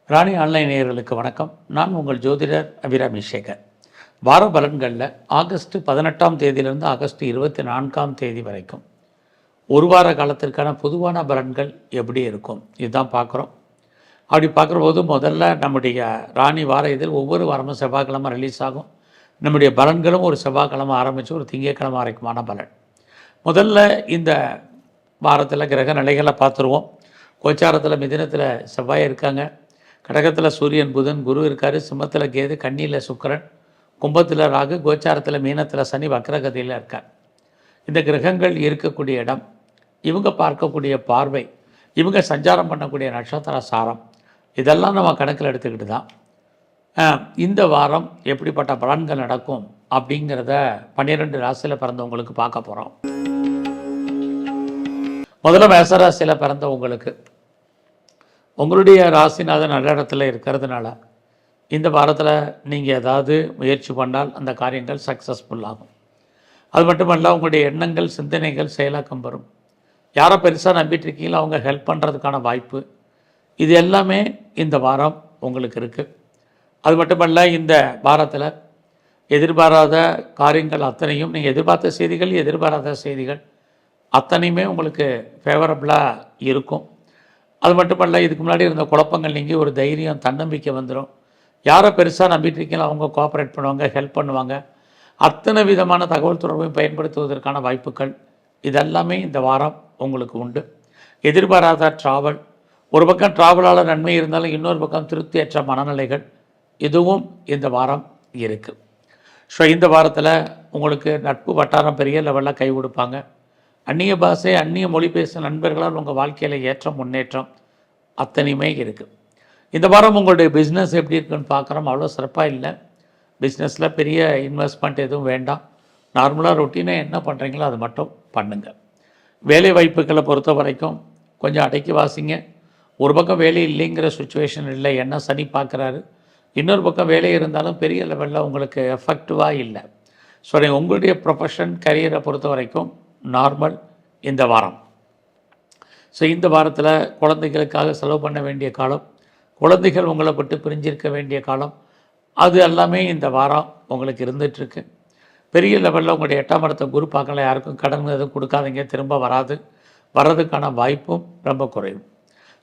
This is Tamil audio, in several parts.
ராணி ஆன்லைன் நேயர்களுக்கு வணக்கம். நான் உங்கள் ஜோதிடர் அபிராமி சேகர். வார பலன்களில் ஆகஸ்ட் 18ஆம் தேதியிலிருந்து ஆகஸ்ட் 24ஆம் தேதி வரைக்கும் ஒரு வார காலத்திற்கான பொதுவான பலன்கள் எப்படி இருக்கும் இதுதான் பார்க்குறோம். அப்படி பார்க்குற போது முதல்ல நம்முடைய ராணி வார இதில் ஒவ்வொரு வாரமும் செவ்வாய்க்கிழமை ரிலீஸ் ஆகும். நம்முடைய பலன்களும் ஒரு செவ்வாய்க்கிழமை ஆரம்பித்து ஒரு திங்கட்கிழமை வரைக்குமான பலன். முதல்ல இந்த வாரத்தில் கிரக நிலைகளை பார்த்துருவோம். கோச்சாரத்தில் மிதினத்தில் செவ்வாய் இருக்காங்க, கடகத்தில் சூரியன் புதன் குரு இருக்கார், சிம்மத்தில் கேது, கன்னியில் சுக்கிரன், கும்பத்தில் ராகு, கோச்சாரத்தில் மீனத்தில் சனி வக்ரகதியில் இருக்கார். இந்த கிரகங்கள் இருக்கக்கூடிய இடம், இவங்க பார்க்கக்கூடிய பார்வை, இவங்க சஞ்சாரம் பண்ணக்கூடிய நட்சத்திர சாரம், இதெல்லாம் நம்ம கணக்கில் எடுத்துக்கிட்டு தான் இந்த வாரம் எப்படிப்பட்ட பலன்கள் நடக்கும் அப்படிங்கிறத 12 ராசியில் பிறந்தவங்களுக்கு பார்க்க போகிறோம். முதல்ல மேச ராசியில் பிறந்தவங்களுக்கு உங்களுடைய ராசிநாதன் நல்ல இடத்துல இருக்கிறதுனால இந்த வாரத்தில் நீங்கள் ஏதாவது முயற்சி பண்ணால் அந்த காரியங்கள் சக்ஸஸ்ஃபுல் ஆகும். அது மட்டுமல்ல, உங்களுடைய எண்ணங்கள் சிந்தனைகள் செயலாக்கம் வரும். யாரை பெருசாக நம்பிட்டு இருக்கீங்களோ அவங்க ஹெல்ப் பண்ணுறதுக்கான வாய்ப்பு, இது எல்லாமே இந்த வாரம் உங்களுக்கு இருக்குது. அது மட்டுமல்ல, இந்த வாரத்தில் எதிர்பாராத காரியங்கள் அத்தனையும், நீங்கள் எதிர்பார்த்த செய்திகள் எதிர்பாராத செய்திகள் அத்தனையுமே உங்களுக்கு ஃபேவரபுளாக இருக்கும். அது மட்டுமல்ல, இதுக்கு முன்னாடி இருந்த குழப்பங்கள் நீங்கி ஒரு தைரியம் தன்னம்பிக்கை வந்துடும். யாரை பெருசாக நம்பிட்டு இருக்கீங்களோ அவங்க கோஆப்ரேட் பண்ணுவாங்க, ஹெல்ப் பண்ணுவாங்க. அத்தனை விதமான தகவல் தொடர்பையும் பயன்படுத்துவதற்கான வாய்ப்புகள் இதெல்லாமே இந்த வாரம் உங்களுக்கு உண்டு. எதிர்பாராத ட்ராவல், ஒரு பக்கம் ட்ராவலால் நன்மை இருந்தாலும் இன்னொரு பக்கம் திருப்தியற்ற மனநிலைகள், இதுவும் இந்த வாரம் இருக்குது. ஸோ இந்த வாரத்தில் உங்களுக்கு நட்பு வட்டாரம் பெரிய லெவலில் கை கொடுப்பாங்க. அந்நிய பாஷை அந்நிய மொழி பேசும் நண்பர்களால் உங்கள் வாழ்க்கையில் ஏற்றம் முன்னேற்றம் அத்தனையுமே இருக்குது. இந்த வாரம் உங்களுடைய பிஸ்னஸ் எப்படி இருக்குன்னு பார்க்குறோம். அவ்வளோ சிறப்பாக இல்லை. பிஸ்னஸில் பெரிய இன்வெஸ்ட்மெண்ட் எதுவும் வேண்டாம். நார்மலாக ரொட்டீனாக என்ன பண்ணுறீங்களோ அது மட்டும் பண்ணுங்கள். வேலை வாய்ப்புகளை பொறுத்த வரைக்கும் கொஞ்சம் அடக்கி வாசிங்க. ஒரு பக்கம் வேலை இல்லைங்கிற சுச்சுவேஷன் இல்லை, என்ன சனி பார்க்குறாரு. இன்னொரு பக்கம் வேலை இருந்தாலும் பெரிய லெவலில் உங்களுக்கு எஃபெக்டிவாக இல்லை. ஸோ உங்களுடைய ப்ரொஃபஷன் கரியரை பொறுத்த வரைக்கும் நார்மல் இந்த வாரம். ஸோ இந்த வாரத்தில் குழந்தைகளுக்காக செலவு பண்ண வேண்டிய காலம், குழந்தைகள் உங்களை விட்டு பிரிஞ்சிருக்க வேண்டிய காலம், அது எல்லாமே இந்த வாரம் உங்களுக்கு இருந்துகிட்ருக்கு. பெரிய லெவலில் உங்களுடைய 8ஆம் இடத்தை குரு பார்க்கல, யாருக்கும் கடன் எதுவும் கொடுக்காதீங்க, திரும்ப வர்றதுக்கான வாய்ப்பும் ரொம்ப குறையும்.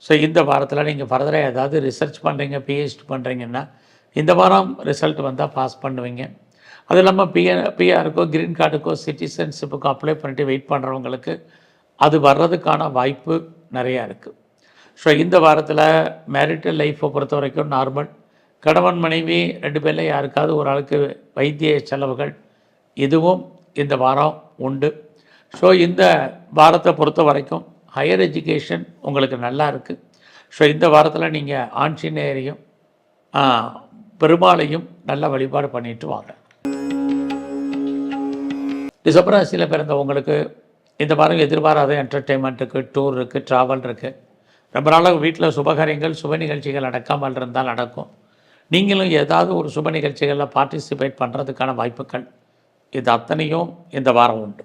ஸோ இந்த வாரத்தில் நீங்கள் ஃபர்தராக ஏதாவது ரிசர்ச் பண்ணுறீங்க, பிஹெச்டி பண்ணுறீங்கன்னா இந்த வாரம் ரிசல்ட் வந்தால் பாஸ் பண்ணுவீங்க. அது இல்லாமல் பிஆருக்கோ க்ரீன் கார்டுக்கோ சிட்டிசன்ஷிப்புக்கோ அப்ளை பண்ணிட்டு வெயிட் பண்ணுறவங்களுக்கு அது வர்றதுக்கான வாய்ப்பு நிறையா இருக்குது. ஸோ இந்த வாரத்தில் மேரிட்டல் லைஃப்பை பொறுத்த வரைக்கும் நார்மல். கணவன் மனைவி 2 பேரில் யாருக்காவது ஒரு ஆளுக்கு வைத்திய செலவுகள் இதுவும் இந்த வாரம் உண்டு. ஸோ இந்த வாரத்தை பொறுத்த வரைக்கும் ஹையர் எஜுகேஷன் உங்களுக்கு நல்லா இருக்குது. ஸோ இந்த வாரத்தில் நீங்கள் ஆஞ்சநேயரையும் பெருமாளையும் நல்ல வழிபாடு பண்ணிட்டு வாங்க. டிசம்பர் ராசியில் பிறந்தவங்களுக்கு இந்த வாரம் எதிர்பாராத என்டர்டெயின்மெண்ட் இருக்குது, டூர் இருக்குது, ட்ராவல் இருக்குது. ரொம்ப நாளாக வீட்டில் சுபகாரியங்கள் சுப நிகழ்ச்சிகள் நடக்காமல் இருந்தால் நடக்கும். நீங்களும் ஏதாவது ஒரு சுப நிகழ்ச்சிகளில் பார்ட்டிசிபேட் பண்ணுறதுக்கான வாய்ப்புகள் இது அத்தனையும் இந்த வாரம் உண்டு.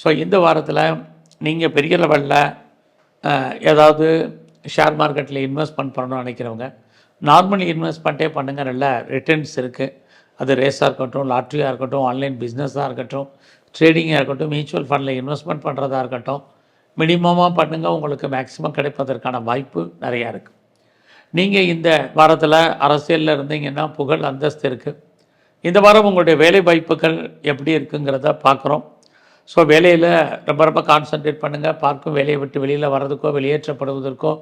ஸோ இந்த வாரத்தில் நீங்கள் பெரிய லெவலில் ஏதாவது ஷேர் மார்க்கெட்டில் இன்வெஸ்ட்மெண்ட் பண்ணணும்னு நினைக்கிறவங்க நார்மல் இன்வெஸ்ட்மெண்ட்டே பண்ணுங்கள். நல்ல ரிட்டர்ன்ஸ் இருக்குது. அது ரேஸாக இருக்கட்டும், லாட்ரியாக இருக்கட்டும், ஆன்லைன் பிஸ்னஸாக இருக்கட்டும், ட்ரேடிங்காக இருக்கட்டும், மியூச்சுவல் ஃபண்டில் இன்வெஸ்ட்மெண்ட் பண்ணுறதா இருக்கட்டும், மினிமமாக பண்ணுங்கள். உங்களுக்கு மேக்ஸிமம் கிடைப்பதற்கான வாய்ப்பு நிறையா இருக்குது. நீங்கள் இந்த வாரத்தில் அரசியலில் இருந்தீங்கன்னா புகழ் அந்தஸ்து இருக்குது. இந்த வாரம் உங்களுடைய வேலை வாய்ப்புகள் எப்படி இருக்குங்கிறத பார்க்குறோம். ஸோ வேலையில் ரொம்ப கான்சன்ட்ரேட் பண்ணுங்கள். பார்க்கும் வேலையை விட்டு வெளியில் வர்றதுக்கோ வெளியேற்றப்படுவதற்கோ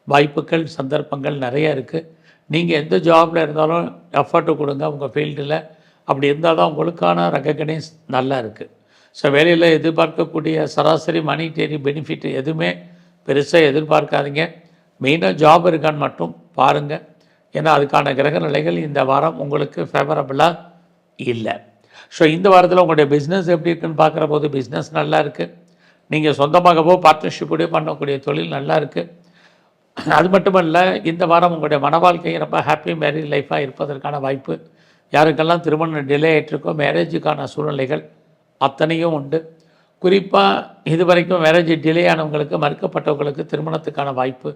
வாய்ப்புகள் சந்தர்ப்பங்கள் நிறையா இருக்குது. நீங்கள் எந்த ஜாபில் இருந்தாலும் எஃபர்ட்டு கொடுங்க உங்கள் ஃபீல்டில். அப்படி இருந்தால் தான் உங்களுக்கான ரெகக்னைஸ் நல்லா இருக்குது. ஸோ வேலையில் எதிர்பார்க்கக்கூடிய சராசரி மானிட்டரி பெனிஃபிட் எதுவுமே பெருசாக எதிர்பார்க்காதீங்க. மெயினாக ஜாப் இருக்கான்னு மட்டும் பாருங்கள். ஏன்னா அதுக்கான கிரக நிலைகள் இந்த வாரம் உங்களுக்கு ஃபேவரபுளாக இல்லை. ஸோ இந்த வாரத்தில் உங்களுடைய பிஸ்னஸ் எப்படி இருக்குன்னு பார்க்குற போது பிஸ்னஸ் நல்லா இருக்குது. நீங்கள் சொந்தமாகவோ பார்ட்னர்ஷிப்போடய பண்ணக்கூடிய தொழில் நல்லா இருக்குது. அது மட்டுமல்ல, இந்த வாரம் உங்களுடைய மன வாழ்க்கை ரொம்ப ஹாப்பி மேரேஜ் லைஃபாக இருப்பதற்கான வாய்ப்பு. யாருக்கெல்லாம் திருமணம் டிலே ஆகிட்டுருக்கோ மேரேஜுக்கான சூழ்நிலைகள் அத்தனையும் உண்டு. குறிப்பாக இது வரைக்கும் மேரேஜ் டிலே ஆனவங்களுக்கு, மறுக்கப்பட்டவங்களுக்கு திருமணத்துக்கான வாய்ப்பு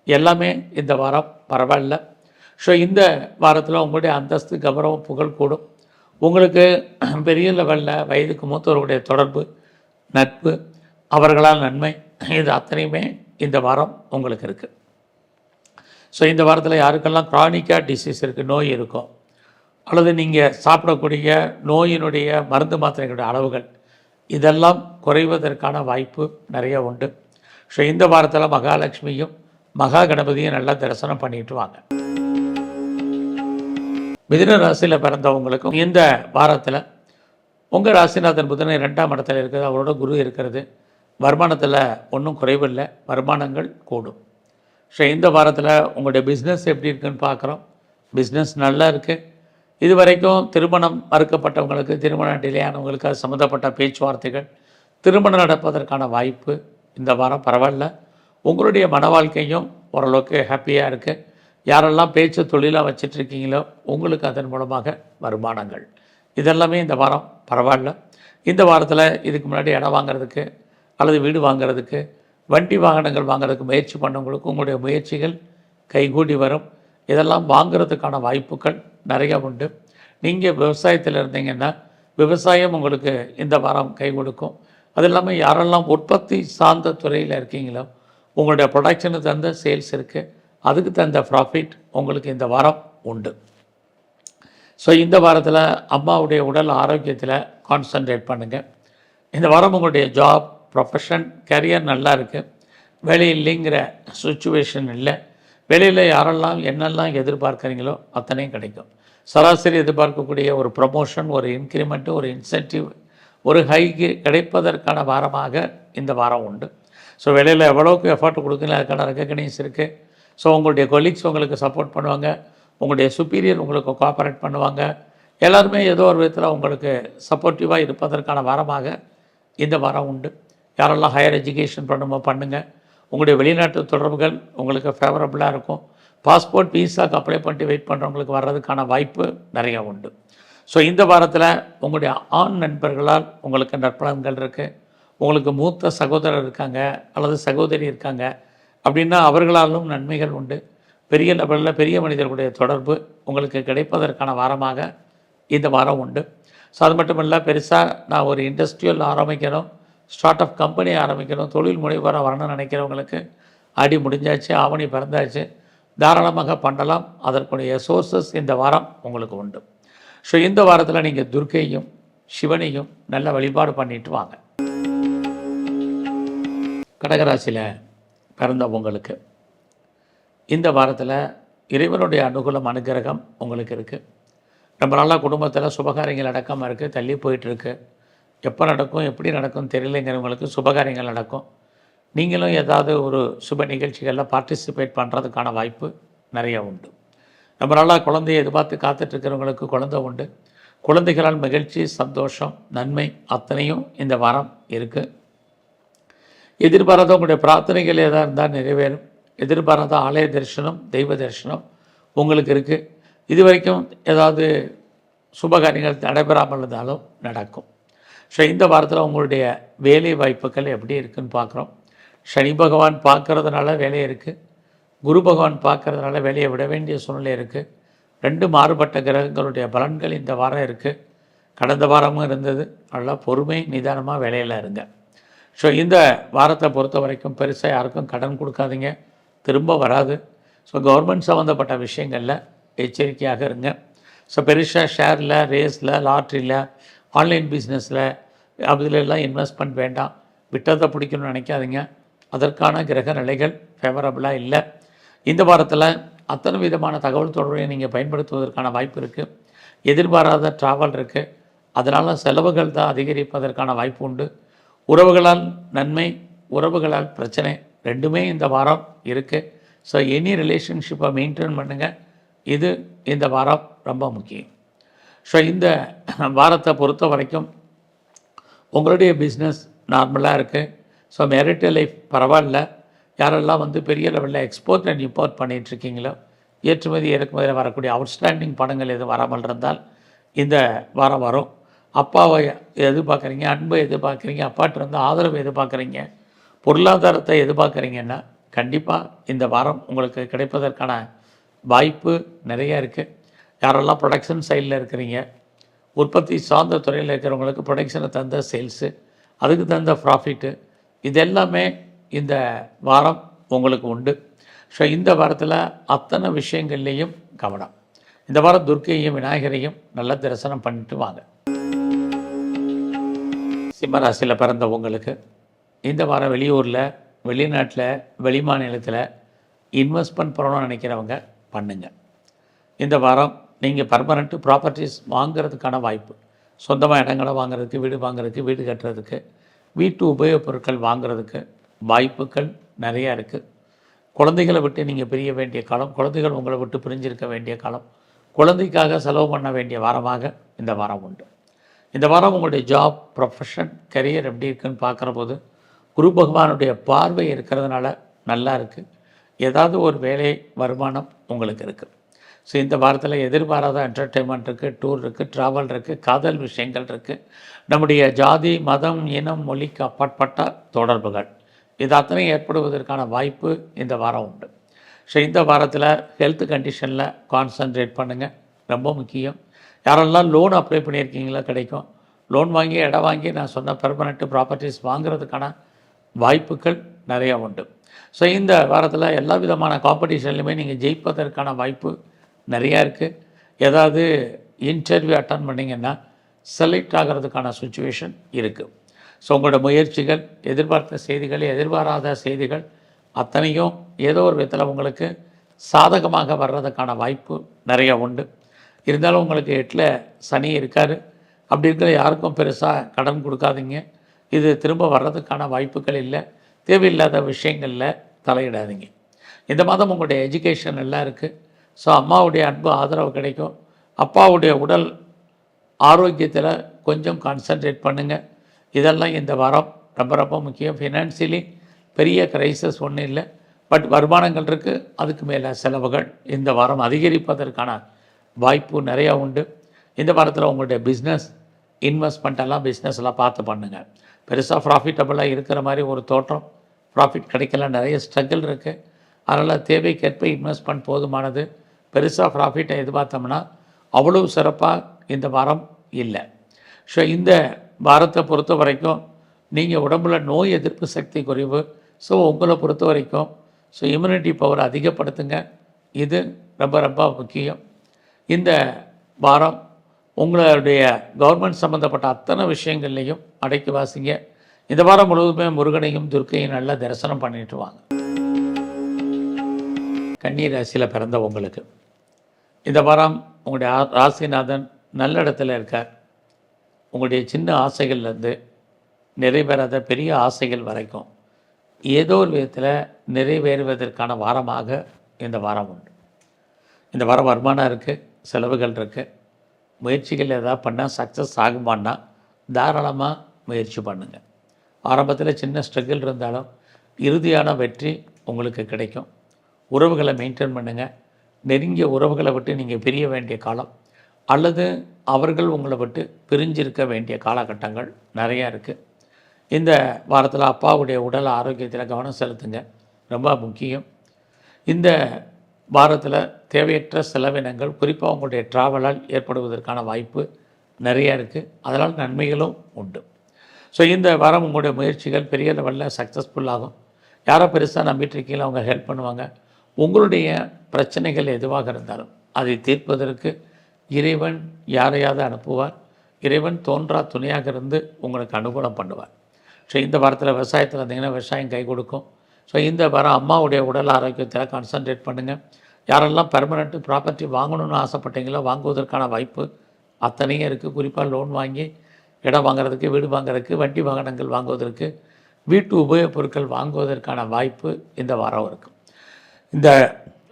எல்லாமே இந்த வாரம் பரவாயில்ல. ஸோ இந்த வாரத்தில் உங்களுடைய அந்தஸ்து, கௌரவம், புகழ் கூடும். உங்களுக்கு பெரிய லெவலில் வயதுக்கு மூத்தவர்களுடைய தொடர்பு, நட்பு, அவர்களால் நன்மை, இது அத்தனையுமே இந்த வாரம் உங்களுக்கு இருக்குது. ஸோ இந்த வாரத்தில் யாருக்கெல்லாம் க்ரானிக்காக டிசீஸ் இருக்குது, நோய் இருக்கும், அல்லது நீங்கள் சாப்பிடக்கூடிய நோயினுடைய மருந்து மாத்திரைகளுடைய அளவுகள் இதெல்லாம் குறைவதற்கான வாய்ப்பு நிறைய உண்டு. ஸோ இந்த வாரத்தில் மகாலட்சுமியும் மகா கணபதியும் நல்லா தரிசனம் பண்ணிட்டு வாங்க. மிதுன ராசியில் பிறந்தவங்களுக்கும் இந்த வாரத்தில் உங்கள் ராசிநாதன் புதனை 2ஆம் இடத்துல இருக்கிறது, அவரோட குரு இருக்கிறது. வருமானத்தில் ஒன்றும் குறைவில்லை, வருமானங்கள் கூடும். ஸோ இந்த வாரத்தில் உங்களுடைய பிஸ்னஸ் எப்படி இருக்குன்னு பார்க்குறோம். பிஸ்னஸ் நல்லா இருக்குது. இது வரைக்கும் திருமணம் மறுக்கப்பட்டவங்களுக்கு, திருமணம் டிலே ஆனவங்களுக்கு அது சம்மந்தப்பட்ட பேச்சுவார்த்தைகள், திருமணம் நடப்பதற்கான வாய்ப்பு இந்த வாரம் பரவாயில்ல. உங்களுடைய மன வாழ்க்கையும் ஓரளவுக்கு ஹாப்பியாக இருக்குது. யாரெல்லாம் பேச்சு தொழிலாக வச்சிட்ருக்கீங்களோ உங்களுக்கு அதன் மூலமாக வருமானங்கள் இதெல்லாமே இந்த வாரம் பரவாயில்ல. இந்த வாரத்தில் இதுக்கு முன்னாடி இடம் வாங்கிறதுக்கு அல்லது வீடு வாங்கிறதுக்கு, வண்டி வாகனங்கள் வாங்கிறதுக்கு முயற்சி பண்ணவங்களுக்கு உங்களுடைய முயற்சிகள் கைகூடி வரும். இதெல்லாம் வாங்கிறதுக்கான வாய்ப்புகள் நிறையா உண்டு. நீங்கள் விவசாயத்தில் இருந்தீங்கன்னா விவசாயம் உங்களுக்கு இந்த வாரம் கை கொடுக்கும். அது இல்லாமல் யாரெல்லாம் உற்பத்தி சார்ந்த துறையில் இருக்கீங்களோ உங்களுடைய ப்ரொடக்ஷனுக்கு தகுந்த சேல்ஸ் இருக்குது, அதுக்கு தகுந்த ப்ராஃபிட் உங்களுக்கு இந்த வாரம் உண்டு. ஸோ இந்த வாரத்தில் அம்மாவுடைய உடல் ஆரோக்கியத்தில் கான்சன்ட்ரேட் பண்ணுங்கள். இந்த வாரம் உங்களுடைய ஜாப், ப்ரொஃபஷன், கரியர் நல்லா இருக்குது. வேலை இல்லைங்கிற சுச்சுவேஷன் இல்லை. வேலையில் யாரெல்லாம் என்னெல்லாம் எதிர்பார்க்குறீங்களோ அத்தனையும் கிடைக்கும். சராசரி எதிர்பார்க்கக்கூடிய ஒரு ப்ரமோஷன், ஒரு இன்க்ரிமெண்ட்டு, ஒரு இன்சென்டிவ், ஒரு ஹைக்கு கிடைப்பதற்கான வாரமாக இந்த வாரம் உண்டு. ஸோ வேலையில் எவ்வளோக்கு எஃபர்ட் கொடுக்கல அதுக்கான ரெக்கக்னைஸ் இருக்குது. ஸோ உங்களுடைய கொலீக்ஸ் உங்களுக்கு சப்போர்ட் பண்ணுவாங்க, உங்களுடைய சுப்பீரியர் உங்களுக்கு கோஆப்பரேட் பண்ணுவாங்க. எல்லாருமே ஏதோ ஒரு விதத்தில் உங்களுக்கு சப்போர்ட்டிவாக இருப்பதற்கான வாரமாக இந்த வாரம் உண்டு. யாரெல்லாம் ஹையர் எஜுகேஷன் பண்ணுங்கள். உங்களுடைய வெளிநாட்டு தொடர்புகள் உங்களுக்கு ஃபேவரபுளாக இருக்கும். பாஸ்போர்ட், விசாக்கு அப்ளை பண்ணிட்டு வெயிட் பண்ணுறவங்களுக்கு வர்றதுக்கான வாய்ப்பு நிறையா உண்டு. ஸோ இந்த வாரத்தில் உங்களுடைய ஆண் நண்பர்களால் உங்களுக்கு நற்பலன்கள் இருக்குது. உங்களுக்கு மூத்த சகோதரர் இருக்காங்க அல்லது சகோதரி இருக்காங்க அப்படின்னா அவர்களாலும் நன்மைகள் உண்டு. பெரிய லெவலில் பெரிய மனிதர்களுடைய தொடர்பு உங்களுக்கு கிடைப்பதற்கான வாரமாக இந்த வாரம் உண்டு. ஸோ அது மட்டும் இல்லை, பெருசாக நான் ஒரு இண்டஸ்ட்ரியல் ஆரம்பிக்கணும், ஸ்டார்ட் அப் கம்பெனி ஆரம்பிக்கணும், தொழில் முனைவராக வரணும்னு நினைக்கிறவங்களுக்கு ஆடி முடிஞ்சாச்சு, ஆவணி பிறந்தாச்சு, தாராளமாக பண்ணலாம். அதற்குடைய சோர்ஸஸ் இந்த வாரம் உங்களுக்கு உண்டு. ஸோ இந்த வாரத்தில் நீங்கள் துர்க்கையும் சிவனையும் நல்ல வழிபாடு பண்ணிட்டு வாங்க. கடகராசியில் பிறந்தவங்களுக்கு இந்த வாரத்தில் இறைவனுடைய அனுகூலம், அனுகிரகம் உங்களுக்கு இருக்குது. ரொம்ப நாளாக குடும்பத்தில் சுபகாரியங்கள் நடக்காமல் இருக்குது, தள்ளி போயிட்டுருக்கு. எப்போ நடக்கும், எப்படி நடக்கும் தெரியலைங்கிறவங்களுக்கு சுபகாரியங்கள் நடக்கும். நீங்களும் ஏதாவது ஒரு சுப நிகழ்ச்சிகளில் பார்ட்டிசிபேட் பண்ணுறதுக்கான வாய்ப்பு நிறையா உண்டு. ரொம்ப நாளாக குழந்தையை எதிர்பார்த்து காத்துட்ருக்கிறவங்களுக்கு குழந்தை உண்டு. குழந்தைகளால் மகிழ்ச்சி, சந்தோஷம், நன்மை அத்தனையும் இந்த வாரம் இருக்குது. எதிர்பாராத உங்களுடைய பிரார்த்தனைகள் எதாக இருந்தால் நிறைவேறும். எதிர்பாராத ஆலய தரிசனம், தெய்வ தரிசனம் உங்களுக்கு இருக்குது. இது வரைக்கும் ஏதாவது சுபகாரியங்கள் நடைபெறாமல் இருந்தாலும் நடக்கும். ஸோ இந்த வாரத்தில் உங்களுடைய வேலை வாய்ப்புகள் எப்படி இருக்குதுன்னு பார்க்குறோம். சனி பகவான் பார்க்குறதுனால வேலை இருக்குது, குரு பகவான் பார்க்குறதுனால வேலையை விட வேண்டிய சூழ்நிலை இருக்குது. 2 மாறுபட்ட கிரகங்களுடைய பலன்கள் இந்த வாரம் இருக்குது. கடந்த வாரமும் இருந்தது. நல்லா பொறுமை, நிதானமாக வேலையில் இருங்க. ஸோ இந்த வாரத்தை பொறுத்த வரைக்கும் பெருசாக யாருக்கும் கடன் கொடுக்காதீங்க, திரும்ப வராது. ஸோ கவர்மெண்ட் சம்மந்தப்பட்ட விஷயங்களில் எச்சரிக்கையாக இருங்க. ஸோ பெருசாக ஷேரில், ரேஸில், லாட்ரியில், ஆன்லைன் பிஸ்னஸில் அதிலெல்லாம் இன்வெஸ்ட்மெண்ட் வேண்டாம். விட்டதை பிடிக்கணும்னு நினைக்காதீங்க. அதற்கான கிரக நிலைகள் ஃபேவரபுளாக இல்லை. இந்த வாரத்தில் அத்தனை விதமான தகவல் தொடர்பை நீங்கள் பயன்படுத்துவதற்கான வாய்ப்பு இருக்குது. எதிர்பாராத ட்ராவல் இருக்குது, அதனால் செலவுகள் தான் அதிகரிப்பதற்கான வாய்ப்பு உண்டு. உறவுகளால் நன்மை, உறவுகளால் பிரச்சனை, ரெண்டுமே இந்த வாரம் இருக்குது. ஸோ எனி ரிலேஷன்ஷிப்பை மெயின்டைன் பண்ணுங்கள். இது இந்த வாரம் ரொம்ப முக்கியம். ஸோ இந்த வாரத்தை பொறுத்த வரைக்கும் உங்களுடைய பிஸ்னஸ் நார்மலாக இருக்குது. ஸோ மேரிட்டல் லைஃப் பரவாயில்ல. யாரெல்லாம் பெரிய லெவலில் எக்ஸ்போர்ட் அண்ட் இம்போர்ட் பண்ணிகிட்ருக்கீங்களோ, ஏற்றுமதி இறக்குமதியில் வரக்கூடிய அவுட்ஸ்டாண்டிங் பணங்கள் எதுவும் வராமல் இருந்தால் இந்த வாரம் வரும். அப்பாவை எதிர்பார்க்குறீங்க, அன்பை எதிர்பார்க்குறீங்க, அப்பாட்ட ஆதரவு எதிர்பார்க்குறீங்க, பொருளாதாரத்தை எதிர்பார்க்குறீங்கன்னா கண்டிப்பாக இந்த வாரம் உங்களுக்கு கிடைப்பதற்கான வாய்ப்பு நிறையா இருக்குது. யாரெல்லாம் ப்ரொடக்ஷன் சைடில் இருக்கிறீங்க, உற்பத்தி சார்ந்த துறையில் இருக்கிறவங்களுக்கு ப்ரொடக்ஷனை தந்த சேல்ஸு, அதுக்கு தகுந்த ப்ராஃபிட்டு, இது எல்லாமே இந்த வாரம் உங்களுக்கு உண்டு. ஸோ இந்த வாரத்தில் அத்தனை விஷயங்கள்லேயும் கவனம். இந்த வாரம் துர்க்கையும் விநாயகரையும் நல்லா தரிசனம் பண்ணிட்டு வாங்க. சிம்மராசியில் பிறந்த உங்களுக்கு இந்த வாரம் வெளியூரில், வெளிநாட்டில், வெளிமாநிலத்தில் இன்வெஸ்ட்மெண்ட் பண்ணணும்னு நினைக்கிறவங்க பண்ணுங்கள். இந்த வாரம் நீங்கள் பர்மனெண்ட்டு ப்ராப்பர்ட்டிஸ் வாங்கிறதுக்கான வாய்ப்பு, சொந்தமாக இடங்களை வாங்குறதுக்கு, வீடு வாங்குறதுக்கு, வீடு கட்டுறதுக்கு, வீட்டு உபயோகப் பொருட்கள் வாங்குறதுக்கு வாய்ப்புகள் நிறையா இருக்குது. குழந்தைகளை விட்டு நீங்கள் பிரிய வேண்டிய காலம், குழந்தைகள் உங்களை விட்டு பிரிஞ்சிருக்க வேண்டிய காலம், குழந்தைக்காக செலவு பண்ண வேண்டிய வாரமாக இந்த வாரம் உண்டு. இந்த வாரம் உங்களுடைய ஜாப், ப்ரொஃபஷன், கரியர் எப்படி இருக்குன்னு பார்க்குற போது குரு பகவானுடைய பார்வை இருக்கிறதுனால நல்லா இருக்குது. ஏதாவது ஒரு வேலை வருமானம் உங்களுக்கு இருக்குது. ஸோ இந்த வாரத்தில் எதிர்பாராத என்டர்டெயின்மெண்ட் இருக்குது, டூர் இருக்குது, ட்ராவல் இருக்குது, காதல் விஷயங்கள் இருக்குது, நம்முடைய ஜாதி, மதம், இனம், மொழிக்கு அப்பாற்பட்ட தொடர்புகள், இது அத்தனை ஏற்படுவதற்கான வாய்ப்பு இந்த வாரம் உண்டு. ஸோ இந்த வாரத்தில் ஹெல்த் கண்டிஷனில் கான்சன்ட்ரேட் பண்ணுங்கள், ரொம்ப முக்கியம். யாரெல்லாம் லோன் அப்ளை பண்ணியிருக்கீங்களோ கிடைக்கும். லோன் வாங்கி, இடம் வாங்கி, நான் சொன்ன பெர்மனெண்ட்டு ப்ராப்பர்ட்டிஸ் வாங்குறதுக்கான வாய்ப்புகள் நிறையா உண்டு. ஸோ இந்த வாரத்தில் எல்லா விதமான காம்படிஷன்லையுமே நீங்கள் ஜெயிப்பதற்கான வாய்ப்பு நிறையா இருக்குது. ஏதாவது இன்டர்வியூ அட்டன் பண்ணிங்கன்னா செலக்ட் ஆகிறதுக்கான சுச்சுவேஷன் இருக்குது. ஸோ உங்களோட முயற்சிகள், எதிர்பார்த்த செய்திகள், எதிர்பாராத செய்திகள் அத்தனையும் ஏதோ ஒரு விதத்தில் உங்களுக்கு சாதகமாக வர்றதுக்கான வாய்ப்பு நிறையா உண்டு. இருந்தாலும் உங்களுக்கு 8ல் சனி இருக்கார். அப்படி இருக்கிற யாருக்கும் பெருசாக கடன் கொடுக்காதீங்க. இது திரும்ப வர்றதுக்கான வாய்ப்புகள் இல்லை. தேவையில்லாத விஷயங்களில் தலையிடாதீங்க. இந்த மாதம் உங்களுடைய எஜுகேஷன் எல்லாம் இருக்குது. ஸோ அம்மாவுடைய அன்பு, ஆதரவு கிடைக்கும். அப்பாவுடைய உடல் ஆரோக்கியத்தில் கொஞ்சம் கான்சன்ட்ரேட் பண்ணுங்கள். இதெல்லாம் இந்த வாரம் ரொம்ப ரொம்ப முக்கியம். ஃபினான்சியலி பெரிய கிரைசஸ் ஒன்றும் இல்லை, பட் வருமானங்கள் இருக்குது. அதுக்கு மேலே செலவுகள் இந்த வாரம் அதிகரிப்பதற்கான வாய்ப்பு நிறையா உண்டு. இந்த வாரத்தில் உங்களுடைய பிஸ்னஸ், இன்வெஸ்ட்மெண்ட்டெல்லாம் பிஸ்னஸ்லாம் பார்த்து பண்ணுங்கள். பெருசாக ப்ராஃபிட்டபுளாக இருக்கிற மாதிரி ஒரு தோற்றம், ப்ராஃபிட் கிடைக்கல, நிறைய ஸ்ட்ரகிள் இருக்குது. அதனால் தேவைக்கேற்ப இன்வெஸ்ட்மெண்ட் போதுமானது. பெருசாக ப்ராஃபிட்டை எதிர்பார்த்தோம்னா அவ்வளோ சிறப்பாக இந்த வாரம் இல்லை. ஸோ இந்த வாரத்தை பொறுத்த வரைக்கும் நீங்கள் உடம்புல நோய் எதிர்ப்பு சக்தி குறைவு. ஸோ உங்களை பொறுத்த வரைக்கும் இம்யூனிட்டி பவர் அதிகப்படுத்துங்க. இது ரொம்ப ரொம்ப முக்கியம். இந்த வாரம் உங்களுடைய கவர்மெண்ட் சம்மந்தப்பட்ட அத்தனை விஷயங்கள்லையும் அடக்கி வாசிங்க. இந்த வாரம் முழுவதுமே முருகனையும் துர்க்கையும் நல்லா தரிசனம் பண்ணிட்டு வாங்க. கன்னி ராசியில் பிறந்த உங்களுக்கு இந்த வாரம் உங்களுடைய ராசிநாதன் நல்ல இடத்துல இருக்கார். உங்களுடைய சின்ன ஆசைகள்லேருந்து நிறைவேறாத பெரிய ஆசைகள் வரைக்கும் ஏதோ ஒரு விதத்தில் நிறைவேறுவதற்கான வாரமாக இந்த வாரம் உண்டு. இந்த வாரம் வருமானம் இருக்குது, செலவுகள் இருக்குது. முயற்சிகள் எதாவது பண்ணால் சக்ஸஸ் ஆகுமான்னா தாராளமாக முயற்சி பண்ணுங்கள். ஆரம்பத்தில் சின்ன ஸ்ட்ரகிள் இருந்தாலும் இறுதியான வெற்றி உங்களுக்கு கிடைக்கும். உறவுகளை மெயின்டைன் பண்ணுங்கள். நெருங்கிய உறவுகளை விட்டு நீங்கள் பிரிய வேண்டிய காலம், அல்லது அவர்கள் உங்களை விட்டு பிரிஞ்சிருக்க வேண்டிய காலகட்டங்கள் நிறையா இருக்குது. இந்த வாரத்தில் அப்பாவுடைய உடல் ஆரோக்கியத்தில் கவனம் செலுத்துங்க, ரொம்ப முக்கியம். இந்த வாரத்தில் தேவையற்ற செலவினங்கள், குறிப்பாக உங்களுடைய ட்ராவலால் ஏற்படுவதற்கான வாய்ப்பு நிறையா இருக்குது. அதனால் நன்மைகளும் உண்டு. ஸோ இந்த வாரம் உங்களுடைய முயற்சிகள் பெரிய லெவலில் சக்ஸஸ்ஃபுல் ஆகும். யாரை பெருசாக நம்பிட்டு இருக்கீங்களோ அவங்க ஹெல்ப் பண்ணுவாங்க. உங்களுடைய பிரச்சனைகள் எதுவாக இருந்தாலும் அதை தீர்ப்பதற்கு இறைவன் யாரையாவது அனுப்புவார். இறைவன் தோன்றா துணையாக இருந்து உங்களுக்கு அனுகூலம் பண்ணுவார். ஸோ இந்த வாரத்தில் விவசாயத்தில் இருந்தீங்கன்னா விவசாயம் கை கொடுக்கும். ஸோ இந்த வாரம் அம்மாவுடைய உடல் ஆரோக்கியத்தில் கான்சன்ட்ரேட் பண்ணுங்கள். யாரெல்லாம் பெர்மனெண்ட்டு ப்ராப்பர்ட்டி வாங்கணும்னு ஆசைப்பட்டீங்களோ வாங்குவதற்கான வாய்ப்பு அத்தனையும் இருக்குது. குறிப்பாக லோன் வாங்கி இடம் வாங்குறதுக்கு, வீடு வாங்குறதுக்கு, வண்டி வாகனங்கள் வாங்குவதற்கு, வீட்டு உபயோகப் பொருட்கள் வாங்குவதற்கான வாய்ப்பு இந்த வாரம் இருக்குது. இந்த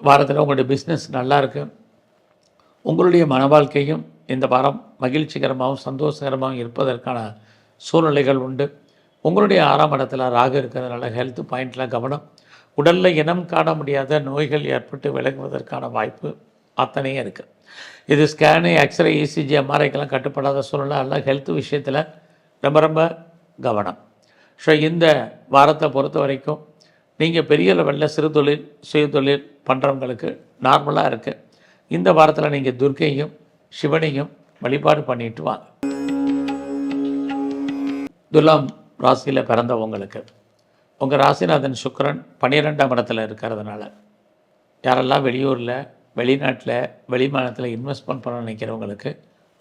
வாரத்தில் உங்களுடைய பிஸ்னஸ் நல்லா இருக்குது. உங்களுடைய மன வாழ்க்கையும் இந்த வாரம் மகிழ்ச்சிகரமாகவும் சந்தோஷகரமாகவும் இருப்பதற்கான சூழ்நிலைகள் உண்டு. உங்களுடைய 6ஆம் இடத்துல ராகு இருக்கிறதுனால ஹெல்த் பாயிண்டில் கவனம். உடலில் இனம் காண முடியாத நோய்கள் ஏற்பட்டு விலகுவதற்கான வாய்ப்பு அத்தனையும் இருக்குது. இது ஸ்கேனு, எக்ஸ்ரே, இசிஜி, எம்ஆர்ஐக்கெல்லாம் கட்டுப்படாத சூழ்நிலை. எல்லாம் ஹெல்த் விஷயத்தில் ரொம்ப ரொம்ப கவனம். ஸோ இந்த வாரத்தை பொறுத்த வரைக்கும் நீங்கள் பெரிய லெவலில் சிறு தொழில் சுயதொழில் பண்ணுறவங்களுக்கு நார்மலாக இருக்குது. இந்த வாரத்தில் நீங்கள் துர்க்கையும் சிவனையும் வழிபாடு பண்ணிட்டு வாங்க. துலாம் ராசியில் பிறந்தவங்களுக்கு உங்கள் ராசிநாதன் சுக்கிரன் 12ஆம் இடத்துல இருக்கிறதுனால யாரெல்லாம் வெளியூரில் வெளிநாட்டில் வெளிமாநிலத்தில் இன்வெஸ்ட்மெண்ட் பண்ண நினைக்கிறவங்களுக்கு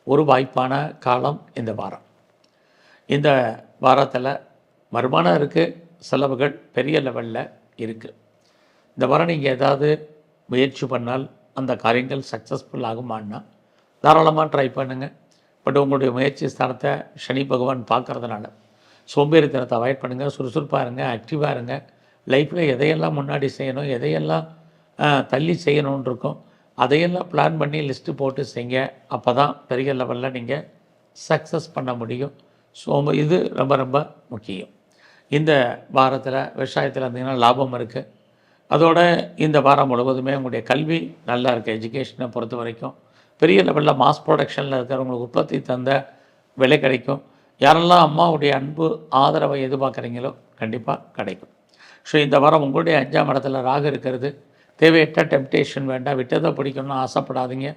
ஒரு வாய்ப்பான காலம் இந்த வாரம். இந்த வாரத்தில் வருமானம் இருக்குது, செலவுகள் பெரிய லெவலில் இருக்குது. இந்த வாரம் நீங்கள் ஏதாவது முயற்சி பண்ணால் அந்த காரியங்கள் சக்ஸஸ்ஃபுல் ஆகுமான்னா தாராளமாக ட்ரை பண்ணுங்கள். பட் உங்களுடைய முயற்சி ஸ்தானத்தை சனி பகவான் பார்க்குறதுனால சோம்பேறித்தனத்தை அவாய்ட் பண்ணுங்கள். சுறுசுறுப்பாக இருங்க, ஆக்டிவாக இருங்க. லைஃப்பில் எதையெல்லாம் முன்னாடி செய்யணும், எதையெல்லாம் தள்ளி செய்யணுன்னு இருக்கும், அதையெல்லாம் பிளான் பண்ணி லிஸ்ட்டு போட்டு செய்ங்க. அப்போ தான் பெரிய லெவலில் நீங்கள் சக்ஸஸ் பண்ண முடியும். ஸோ இது ரொம்ப ரொம்ப முக்கியம். இந்த வாரத்தில் விவசாயத்தில் இருந்தீங்கன்னா லாபம் இருக்குது. அதோட இந்த வாரம் முழுவதுமே உங்களுடைய கல்வி நல்லா இருக்குது. எஜுகேஷனை பொறுத்த வரைக்கும் பெரிய லெவலில் மாஸ் ப்ரொடக்ஷனில் இருக்கிறவங்களுக்கு உற்பத்தி தந்த விலை கிடைக்கும். யாரெல்லாம் அம்மாவுடைய அன்பு ஆதரவை எதிர்பார்க்குறீங்களோ கண்டிப்பாக கிடைக்கும். ஸோ இந்த வாரம் உங்களுடைய 5ஆம் இடத்துல ராகு இருக்கிறது. தேவையற்ற டெம்ப்டேஷன் வேண்டாம், விட்டதை பிடிக்கணும்னு ஆசைப்படாதீங்க.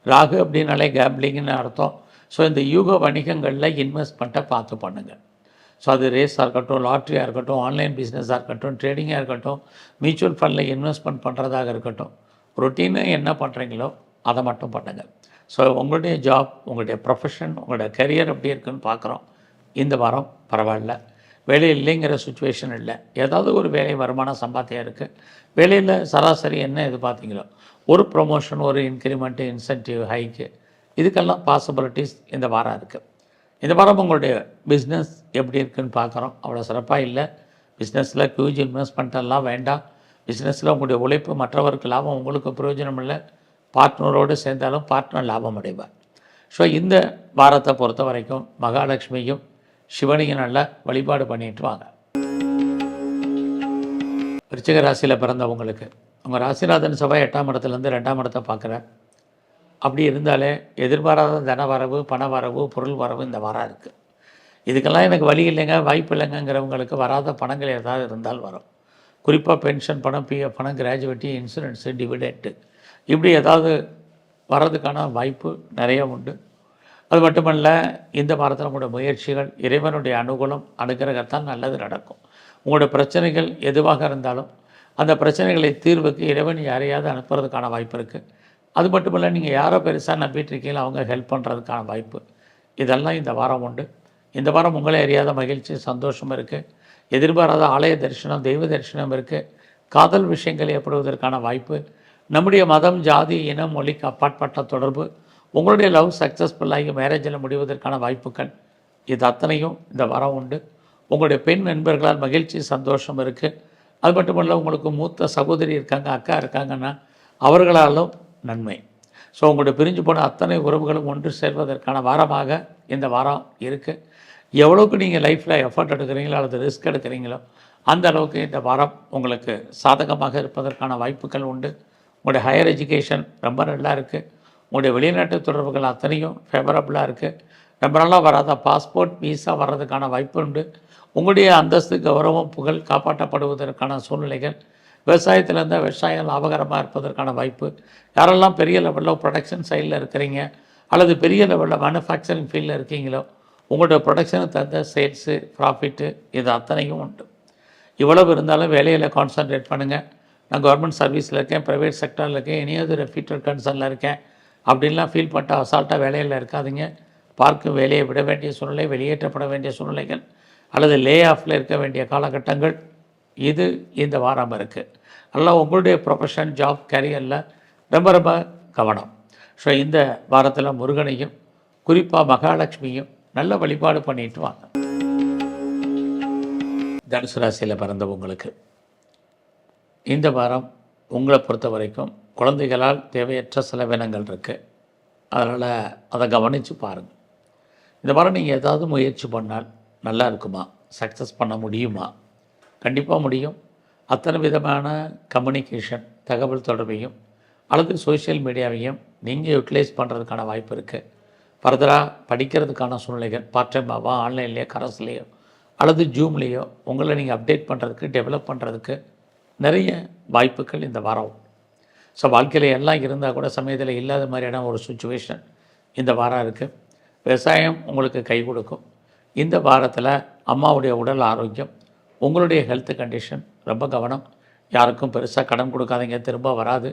ராகு அப்படின்னாலே கேம்பிளிங்னு அர்த்தம். ஸோ இந்த யூக வணிகங்களில் இன்வெஸ்ட்மெண்ட்டை பார்த்து பண்ணுங்கள். ஸோ அது ரேஸாக இருக்கட்டும், லாட்ரியாக இருக்கட்டும், ஆன்லைன் பிஸ்னஸாக இருக்கட்டும், ட்ரேடிங்காக இருக்கட்டும், மியூச்சுவல் ஃபண்டில் இன்வெஸ்ட்மெண்ட் பண்ணுறதாக இருக்கட்டும், ரொட்டீனாக என்ன பண்ணுறீங்களோ அதை மட்டும் பண்ணுங்கள். ஸோ உங்களுடைய ஜாப், உங்களுடைய ப்ரொஃபஷன், உங்களுடைய கரியர் எப்படி இருக்குன்னு பார்க்குறோம். இந்த வாரம் பரவாயில்ல. வேலை இல்லைங்கிற சுச்சுவேஷன் இல்லை. ஏதாவது ஒரு வேலை வருமானம் சம்பாத்தியம் இருக்குது. வேலையில் சராசரி என்ன எதிர்பார்த்தீங்களோ ஒரு ப்ரொமோஷன், ஒரு இன்க்ரிமெண்ட்டு, இன்சென்டிவ், ஹைக்கு, இதுக்கெல்லாம் பாசிபிலிட்டிஸ் இந்த வாரம் இருக்குது. இந்த வாரம் உங்களுடைய பிஸ்னஸ் எப்படி இருக்குதுன்னு பார்க்குறோம். அவ்வளோ சிறப்பாக இல்லை. பிஸ்னஸில் ஹியூஜ் இன்வெஸ்ட்மெண்ட்டெல்லாம் வேண்டாம். பிஸ்னஸில் உங்களுடைய உழைப்பு மற்றவருக்கு லாபம், உங்களுக்கு பிரயோஜனம் இல்லை. பார்ட்னரோடு சேர்ந்தாலும் பார்ட்னர் லாபம் அடைவார். ஸோ இந்த வாரத்தை பொறுத்த வரைக்கும் மகாலட்சுமியும் சிவனையும் நல்லா வழிபாடு பண்ணிட்டு வாங்க. விருச்சிக ராசியில் பிறந்தவங்களுக்கு உங்கள் ராசிநாதன் செவ்வாய் 8ஆம் இடத்துலேருந்து 2ஆம் இடத்தை பார்க்குறார். அப்படி இருந்தாலே எதிர்பாராத தன வரவு, பண வரவு, பொருள் வரவு இந்த வாரம் இருக்குது. இதுக்கெல்லாம் எனக்கு வழி இல்லைங்க, வாய்ப்பு இல்லைங்கிறவங்களுக்கு வராத பணங்கள் ஏதாவது இருந்தால் வரும். குறிப்பாக பென்ஷன் பணம், பிஎஃப் பணம், கிராஜுவேட்டி, இன்சூரன்ஸு, டிவிடெண்ட்டு, இப்படி ஏதாவது வர்றதுக்கான வாய்ப்பு நிறைய உண்டு. அது மட்டுமல்ல, இந்த வாரத்தில் உங்களோட முயற்சிகள் இறைவனுடைய அனுகூலம், அனுகிரகத்தால் நல்லது நடக்கும். உங்களோட பிரச்சனைகள் எதுவாக இருந்தாலும் அந்த பிரச்சனைகளை தீர்வுக்கு இறைவன் யாரையாவது அனுப்புறதுக்கான வாய்ப்பு இருக்குது. அது மட்டும் இல்லை, நீங்கள் யாரோ பெருசாக நம்பிட்டு இருக்கீங்களோ அவங்க ஹெல்ப் பண்ணுறதுக்கான வாய்ப்பு, இதெல்லாம் இந்த வாரம் உண்டு. இந்த வாரம் உங்களை அறியாத மகிழ்ச்சி, சந்தோஷம் இருக்குது. எதிர்பாராத ஆலய தரிசனம், தெய்வ தரிசனம் இருக்குது. காதல் விஷயங்கள் ஏற்படுவதற்கான வாய்ப்பு, நம்முடைய மதம், ஜாதி, இனம், மொழிக்கு அப்பாற்பட்ட தொடர்பு, உங்களுடைய லவ் சக்ஸஸ்ஃபுல்லாகி மேரேஜில் முடிவதற்கான வாய்ப்புகள், இது அத்தனையும் இந்த வாரம் உண்டு. உங்களுடைய பெண் நண்பர்களால் மகிழ்ச்சி, சந்தோஷம் இருக்குது. அது மட்டுமல்ல, உங்களுக்கு மூத்த சகோதரி இருக்காங்க, அக்கா இருக்காங்கன்னா அவர்களாலும் நன்மை. ஸோ உங்களுடைய பிரிஞ்சு போன அத்தனை உறவுகளும் ஒன்று சேர்வதற்கான வாரமாக இந்த வாரம் இருக்குது. எவ்வளோக்கு நீங்கள் லைஃப்பில் எஃபர்ட் எடுக்கிறீங்களோ அல்லது ரிஸ்க் எடுக்கிறீங்களோ அந்த அளவுக்கு இந்த வாரம் உங்களுக்கு சாதகமாக இருப்பதற்கான வாய்ப்புகள் உண்டு. உங்களுடைய ஹையர் எஜுகேஷன் ரொம்ப நல்லா இருக்குது. உங்களுடைய வெளிநாட்டு தொடர்புகள் அத்தனையும் ஃபேவரபுளாக இருக்குது. ரொம்ப நாளாக வராத பாஸ்போர்ட், வீசா வர்றதுக்கான வாய்ப்பு உண்டு. உங்களுடைய அந்தஸ்து, கௌரவம், புகழ் காப்பாற்றப்படுவதற்கான சூழ்நிலைகள், விவசாயத்தில் இருந்தால் விவசாயம் லாபகரமாக இருப்பதற்கான வாய்ப்பு. யாரெல்லாம் பெரிய லெவலில் ப்ரொடக்ஷன் சைடில் இருக்கிறீங்க அல்லது பெரிய லெவலில் மேனுஃபேக்சரிங் ஃபீல்டில் இருக்கீங்களோ உங்களோட ப்ரொடக்ஷனுக்கு தகுந்த சேல்ஸு, ப்ராஃபிட்டு, இது அத்தனையும் உண்டு. இவ்வளவு இருந்தாலும் வேலையில் கான்சன்ட்ரேட் பண்ணுங்கள். நான் கவர்மெண்ட் சர்வீஸில் இருக்கேன், ப்ரைவேட் செக்டரில் இருக்கேன், இனியாவது ரெப்யூட்டட் கன்சர்னில் இருக்கேன் அப்படின்லாம் ஃபீல் பண்ணிட்டு அசால்ட்டாக வேலையில் இருக்காதிங்க. பார்க்கும் வேலையை விட வேண்டிய சூழ்நிலை, வெளியேற்றப்பட வேண்டிய சூழ்நிலைகள் அல்லது லே ஆஃபில் இருக்க வேண்டிய காலகட்டங்கள் இது இந்த வாரம் இருக்குது. அதனால் உங்களுடைய ப்ரொஃபஷன், ஜாப், கேரியரில் ரொம்ப ரொம்ப கவனம். ஸோ இந்த வாரத்தில் முருகனையும் குறிப்பாக மகாலட்சுமியும் நல்ல வழிபாடு பண்ணிட்டு வாங்க. தனுசு ராசியில் பிறந்தவங்களுக்கு இந்த வாரம் உங்களை பொறுத்த வரைக்கும் குழந்தைகளால் தேவையற்ற செலவினங்கள் இருக்குது. அதனால் அதை கவனித்து பாருங்கள். இந்த வாரம் நீங்கள் ஏதாவது முயற்சி பண்ணால் நல்லா இருக்குமா, சக்ஸஸ் பண்ண முடியுமா? கண்டிப்பாக முடியும். அத்தனை விதமான கம்யூனிகேஷன், தகவல் தொடர்பையும் அல்லது சோஷியல் மீடியாவையும் நீங்கள் யூட்டிலைஸ் பண்ணுறதுக்கான வாய்ப்பு இருக்குது. ஃபர்தராக படிக்கிறதுக்கான சூழ்நிலைகள், பார்ட் டைமாவோ, ஆன்லைன்லேயோ, கரஸ்லேயோ அல்லது ஜூம்லேயோ உங்களை நீங்கள் அப்டேட் பண்ணுறதுக்கு, டெவலப் பண்ணுறதுக்கு நிறைய வாய்ப்புகள் இந்த வாரம். ஸோ வாழ்க்கையில் எல்லாம் இருந்தால் கூட சமயத்தில் இல்லாத மாதிரியான ஒரு சுச்சுவேஷன் இந்த வாரம் இருக்குது. விவசாயம் உங்களுக்கு கை கொடுக்கும். இந்த வாரத்தில் அம்மாவுடைய உடல் ஆரோக்கியம், உங்களுடைய ஹெல்த் கண்டிஷன் ரொம்ப கவனம். யாருக்கும் பெருசாக கடன் கொடுக்காதீங்க, திரும்ப வராது.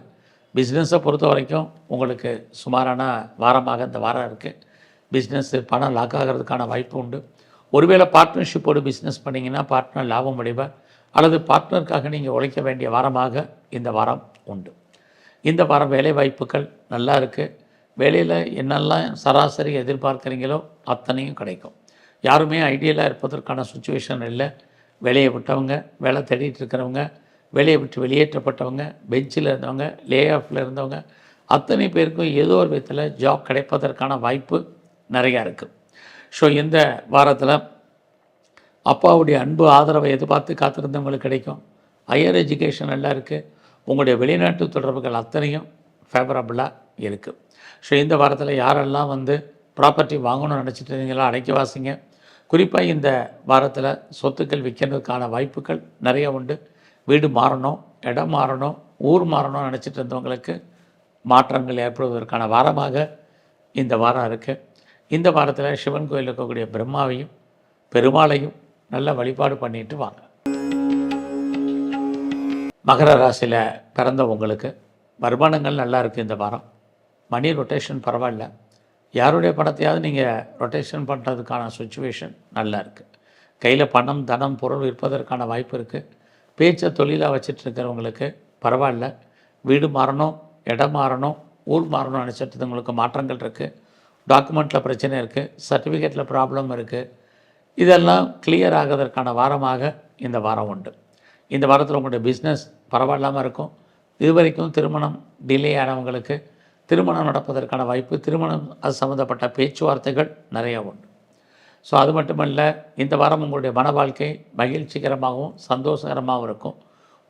பிஸ்னஸை பொறுத்த வரைக்கும் உங்களுக்கு சுமாரான வாரமாக இந்த வாரம் இருக்குது. பிஸ்னஸ்ஸு பணம் லாக் ஆகிறதுக்கான வாய்ப்பு உண்டு. ஒருவேளை பார்ட்னர்ஷிப்போடு பிஸ்னஸ் பண்ணிங்கன்னா பார்ட்னர் லாபம் அடைவார், அல்லது பார்ட்னருக்காக நீங்கள் உழைக்க வேண்டிய வாரமாக இந்த வாரம் உண்டு. இந்த வாரம் வேலை வாய்ப்புகள் நல்லா இருக்குது. வேலையில் என்னெல்லாம் சராசரி எதிர்பார்க்குறீங்களோ அத்தனையும் கிடைக்கும். யாருமே ஐடியலாக இருப்பதற்கான சுச்சுவேஷன் இல்லை. வேலையை விட்டவங்க, வேலை தேடிட்டு இருக்கிறவங்க, வேலையை விட்டு வெளியேற்றப்பட்டவங்க, பெஞ்சில் இருந்தவங்க, லே ஆஃபில் இருந்தவங்க, அத்தனை பேருக்கும் ஏதோ ஒரு விதத்தில் ஜாப் கிடைப்பதற்கான வாய்ப்பு நிறையா இருக்குது. ஸோ இந்த வாரத்தில் அப்பாவுடைய அன்பு ஆதரவை எதிர்பார்த்து காத்திருந்தவங்களுக்கு கிடைக்கும். ஹையர் எஜுகேஷன் நல்லா இருக்குது. உங்களுடைய வெளிநாட்டு தொடர்புகள் அத்தனையும் ஃபேவரபுளாக இருக்குது. ஸோ இந்த வாரத்தில் யாரெல்லாம் ப்ராப்பர்ட்டி வாங்கணும்னு நினச்சிட்டு இருந்தீங்களோ அடைக்கி வாசிங்க. குறிப்பாக இந்த வாரத்தில் சொத்துக்கள் விற்கிறதுக்கான வாய்ப்புகள் நிறைய உண்டு. வீடு மாறணும், இடம் மாறணும், ஊர் மாறணும்னு நினச்சிட்டு இருந்தவங்களுக்கு மாற்றங்கள் ஏற்படுவதற்கான வாரமாக இந்த வாரம் இருக்குது. இந்த வாரத்தில் சிவன் கோயிலில் இருக்கக்கூடிய பிரம்மாவையும் பெருமாளையும் நல்ல வழிபாடு பண்ணிட்டு வாங்க. மகர ராசியில் பிறந்த உங்களுக்கு வருமானங்கள் நல்லா இருக்குது. இந்த வாரம் மணி ரொட்டேஷன் பரவாயில்ல. யாருடைய பணத்தையாவது நீங்கள் ரொட்டேஷன் பண்ணுறதுக்கான சுச்சுவேஷன் நல்லா இருக்குது. கையில் பணம், தனம், பொருள் இருப்பதற்கான வாய்ப்பு இருக்குது. பேச்சை தொழிலாக வச்சிட்ருக்கிறவங்களுக்கு பரவாயில்ல. வீடு மாறணும், இடம் மாறணும், ஊர் மாறணும் நினச்சிட்டு உங்களுக்கு மாற்றங்கள் இருக்குது. டாக்குமெண்ட்டில் பிரச்சனை இருக்குது, சர்டிஃபிகேட்டில் ப்ராப்ளம் இருக்குது. இதெல்லாம் கிளியர் ஆகிறதற்கான வாரமாக இந்த வாரம் உண்டு. இந்த வாரத்தில் உங்களுடைய பிஸ்னஸ் பரவாயில்லாமல் இருக்கும். இதுவரைக்கும் திருமணம் டிலே ஆனவங்களுக்கு திருமணம் நடப்பதற்கான வாய்ப்பு, திருமணம் அது சம்மந்தப்பட்ட பேச்சுவார்த்தைகள் நிறைய உண்டு. ஸோ அது மட்டுமல்ல, இந்த வாரம் உங்களுடைய மன வாழ்க்கை மகிழ்ச்சிகரமாகவும் சந்தோஷகரமாகவும் இருக்கும்.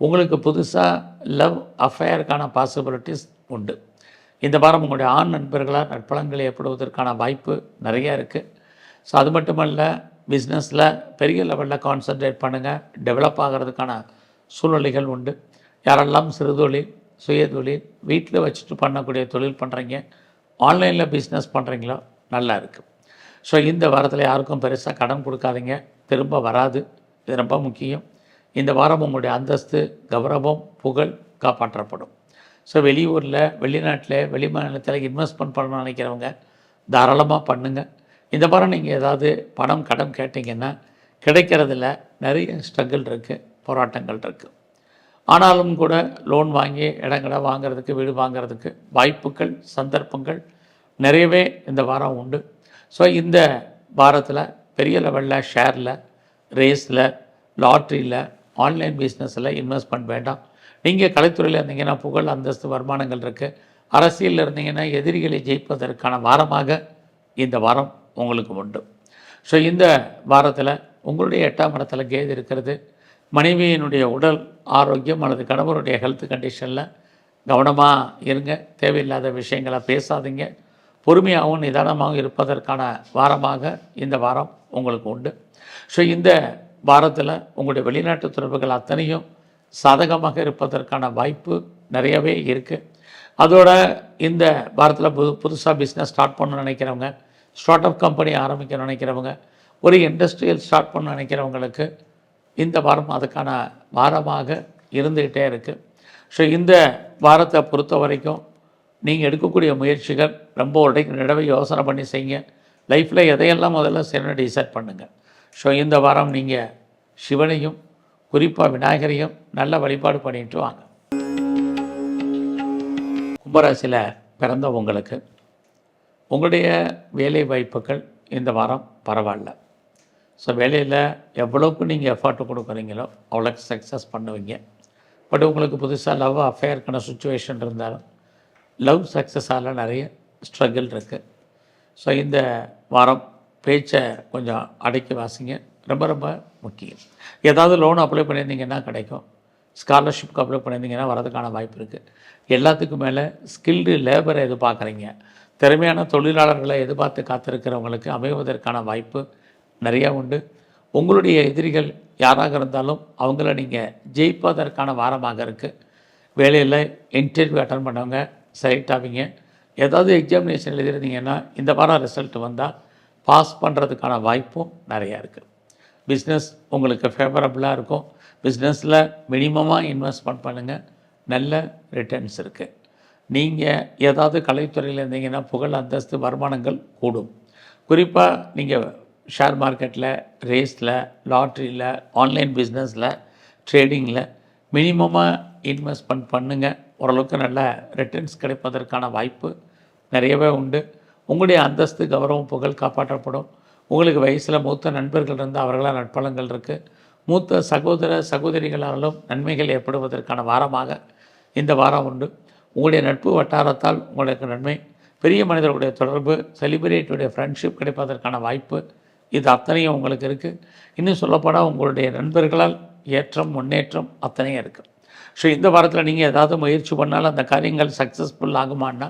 உங்களுக்கு புதுசாக லவ் அஃபேருக்கான பாசிபிலிட்டிஸ் உண்டு. இந்த வாரம் உங்களுடைய ஆண் நண்பர்களால் நட்பலன்கள் ஏற்படுவதற்கான வாய்ப்பு நிறையா இருக்குது. ஸோ அது மட்டுமல்ல, பிஸ்னஸில் பெரிய லெவலில் கான்சன்ட்ரேட் பண்ணுங்கள். டெவலப் ஆகிறதுக்கான சூழ்நிலைகள் உண்டு. யாரெல்லாம் சிறுதொழில், சுயதொழில், வீட்டில் வச்சுட்டு பண்ணக்கூடிய தொழில் பண்ணுறீங்க, ஆன்லைனில் பிஸ்னஸ் பண்ணுறீங்களோ நல்லா இருக்குது. ஸோ இந்த வாரத்தில் யாருக்கும் பெருசாக கடன் கொடுக்காதீங்க, திரும்ப வராது. இது ரொம்ப முக்கியம். இந்த வாரம் உங்களுடைய அந்தஸ்து, கௌரவம், புகழ் காப்பாற்றப்படும். ஸோ வெளியூரில், வெளிநாட்டில், வெளிமாநிலத்தில் இன்வெஸ்ட்மெண்ட் பண்ணணும்னு நினைக்கிறவங்க தாராளமாக பண்ணுங்கள். இந்த வாரம் நீங்கள் ஏதாவது பணம் கடன் கேட்டிங்கன்னா கிடைக்கிறதில்ல, நிறைய ஸ்ட்ரகிள் இருக்குது, போராட்டங்கள் இருக்குது. ஆனாலும் கூட லோன் வாங்கி இடங்களை வாங்கிறதுக்கு, வீடு வாங்கிறதுக்கு வாய்ப்புகள், சந்தர்ப்பங்கள் நிறையவே இந்த வாரம் உண்டு. ஸோ இந்த வாரத்தில் பெரிய லெவலில் ஷேரில், ரேஸில், லாட்ரியில், ஆன்லைன் பிஸ்னஸில் இன்வெஸ்ட்மெண்ட் வேண்டாம். நீங்கள் கலைத்துறையில் இருந்தீங்கன்னா புகழ், அந்தஸ்து, வருமானங்கள் இருக்குது. அரசியலில் இருந்தீங்கன்னா எதிரிகளை ஜெயிப்பதற்கான வாரமாக இந்த வாரம் உங்களுக்கு உண்டு. ஸோ இந்த வாரத்தில் உங்களுடைய 8ஆம் இடத்துல கேது இருக்கிறது. மனைவியினுடைய உடல் ஆரோக்கியம் அல்லது கணவருடைய ஹெல்த் கண்டிஷனில் கவனமாக இருங்க. தேவையில்லாத விஷயங்களை பேசாதீங்க. பொறுமையாகவும் நிதானமாகவும் இருப்பதற்கான வாரமாக இந்த வாரம் உங்களுக்கு உண்டு. ஸோ இந்த வாரத்தில் உங்களுடைய வெளிநாட்டு தொடர்புகள் அத்தனையும் சாதகமாக இருப்பதற்கான வாய்ப்பு நிறையவே இருக்குது. அதோட இந்த வாரத்தில் புதுசாக பிஸ்னஸ் ஸ்டார்ட் பண்ணணும்னு நினைக்கிறவங்க, ஸ்டார்ட் அப் கம்பெனி ஆரம்பிக்க நினைக்கிறவங்க, ஒரு இண்டஸ்ட்ரியல் ஸ்டார்ட் பண்ண நினைக்கிறவங்களுக்கு இந்த வாரம் அதுக்கான வாரமாக இருந்துக்கிட்டே இருக்குது. ஸோ இந்த வாரத்தை பொறுத்த வரைக்கும் நீங்கள் எடுக்கக்கூடிய முயற்சிகள் ரொம்ப உடனே யோசனை பண்ணி செய்யுங்க. லைஃப்பில் எதையெல்லாம் முதல்ல செய்யணும்னு டிசைட் பண்ணுங்கள். ஸோ இந்த வாரம் நீங்கள் சிவனையும் குறிப்பாக விநாயகரையும் நல்ல வழிபாடு பண்ணிட்டு வாங்க. கும்பராசியில் பிறந்த உங்களுக்கு உங்களுடைய வேலை வாய்ப்புகள் இந்த வாரம் பரவாயில்ல. ஸோ வேலையில் எவ்வளோக்கு நீங்கள் எஃபர்ட் கொடுக்குறீங்களோ அவ்வளோக்கு சக்ஸஸ் பண்ணுவீங்க. பட் உங்களுக்கு புதுசாக லவ் அஃபேருக்கான சுச்சுவேஷன் இருந்தாலும் லவ் சக்ஸஸால் நிறைய ஸ்ட்ரகிள் இருக்குது. ஸோ இந்த வாரம் பேச்சை கொஞ்சம் அடக்கி வாசிங்க, ரொம்ப ரொம்ப முக்கியம். ஏதாவது லோன் அப்ளை பண்ணியிருந்தீங்கன்னா கிடைக்கும். ஸ்காலர்ஷிப்க்கு அப்ளை பண்ணியிருந்தீங்கன்னா வரதுக்கான வாய்ப்பு இருக்குது. எல்லாத்துக்கும் மேலே ஸ்கில்டு லேபரை எதிர்பார்க்குறீங்க, திறமையான தொழிலாளர்களை எதிர்பார்த்து காத்திருக்கிறவங்களுக்கு அமைவதற்கான வாய்ப்பு நிறையா உண்டு. உங்களுடைய எதிரிகள் யாராக இருந்தாலும் அவங்கள நீங்கள் ஜெயிப்பதற்கான வாரமாக இருக்குது. வேலையில் இன்டர்வியூ அட்டன் பண்ணவங்க செலக்ட் ஆவீங்க. ஏதாவது எக்ஸாமினேஷன் எழுதிருந்தீங்கன்னா இந்த வாரம் ரிசல்ட் வந்தால் பாஸ் பண்ணுறதுக்கான வாய்ப்பும் நிறையா இருக்குது. பிஸ்னஸ் உங்களுக்கு ஃபேவரபுளாக இருக்கும். பிஸ்னஸில் மினிமமாக இன்வெஸ்ட்மெண்ட் பண்ணுங்கள், நல்ல ரிட்டர்ன்ஸ் இருக்குது. நீங்கள் ஏதாவது கலைத்துறையில் இருந்தீங்கன்னா புகழ், அந்தஸ்து, வருமானங்கள் கூடும். குறிப்பாக நீங்கள் ஷேர் மார்க்கெட்டில், ரேஸில், லாட்ரியில், ஆன்லைன் பிஸ்னஸில், ட்ரேடிங்கில் மினிமமாக இன்வெஸ்ட்மெண்ட் பண்ணுங்கள். ஓரளவுக்கு நல்ல ரிட்டர்ன்ஸ் கிடைப்பதற்கான வாய்ப்பு நிறையவே உண்டு. உங்களுடைய அந்தஸ்து, கௌரவம், புகழ் காப்பாற்றப்படும். உங்களுக்கு வயசில் மூத்த நண்பர்கள் இருந்தால் அவர்களால் நட்பலங்கள் இருக்குது. மூத்த சகோதர சகோதரிகளாலும் நன்மைகள் ஏற்படுவதற்கான வாரமாக இந்த வாரம் உண்டு. உங்களுடைய நட்பு வட்டாரத்தால் உங்களுக்கு நன்மை, பெரிய மனிதர்களுடைய தொடர்பு, செலிபிரிட்டியுடைய ஃப்ரெண்ட்ஷிப் கிடைப்பதற்கான வாய்ப்பு, இது அத்தனையும் உங்களுக்கு இருக்குது. இன்னும் சொல்லப்போனால் உங்களுடைய நண்பர்களால் ஏற்றம், முன்னேற்றம் அத்தனையும் இருக்குது. ஸோ இந்த வாரத்தில் நீங்கள் ஏதாவது முயற்சி பண்ணாலும் அந்த காரியங்கள் சக்ஸஸ்ஃபுல் ஆகுமான்னா